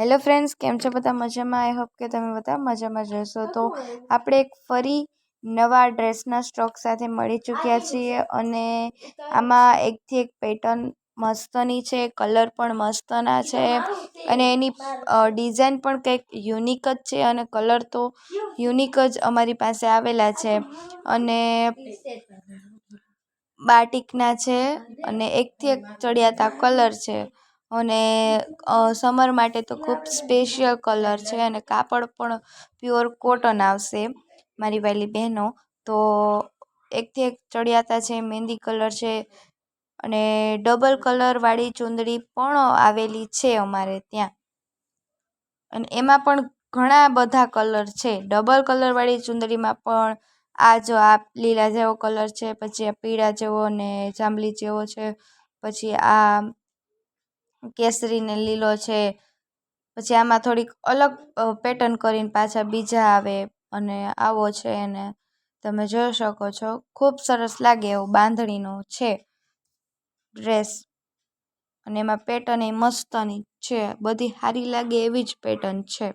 Hello friends, કેમ છો બધા? મજામાં? આઈ હોપ કે તમે બધા મજામાં જ હશો. તો આપણે એક ફરી નવા ડ્રેસના સ્ટોક સાથે મળી ચૂક્યા છીએ અને આમાં એકથી એક પેટર્ન મસ્તની છે, કલર પણ મસ્તના છે અને એની ડિઝાઇન પણ કંઈક યુનિક જ છે અને કલર તો યુનિક જ અમારી પાસે આવેલા છે અને બાટિકના છે અને એકથી એક ચડિયાતા કલર છે અને સમર માટે તો ખૂબ સ્પેશિયલ કલર છે અને કાપડ પણ પ્યોર કોટન આવશે મારી વાલી બહેનો. તો એકથી એક ચડિયાતા છે, મહેંદી કલર છે અને ડબલ કલરવાળી ચુંદડી પણ આવેલી છે અમારે ત્યાં અને એમાં પણ ઘણા બધા કલર છે. ડબલ કલરવાળી ચુંદડીમાં પણ આ લીલા જેવો કલર છે, પછી આ પીળા જેવો ને જાંબલી જેવો છે, પછી આ કેસરી ને લીલો છે, પછી આમાં થોડીક અલગ પેટર્ન કરીને પાછા બીજા આવે અને આવો છે અને તમે જોઈ શકો છો ખૂબ સરસ લાગે એવો બાંધણીનો છે ડ્રેસ અને એમાં પેટર્ન એ મસ્તની છે, બધી સારી લાગે એવી જ પેટર્ન છે.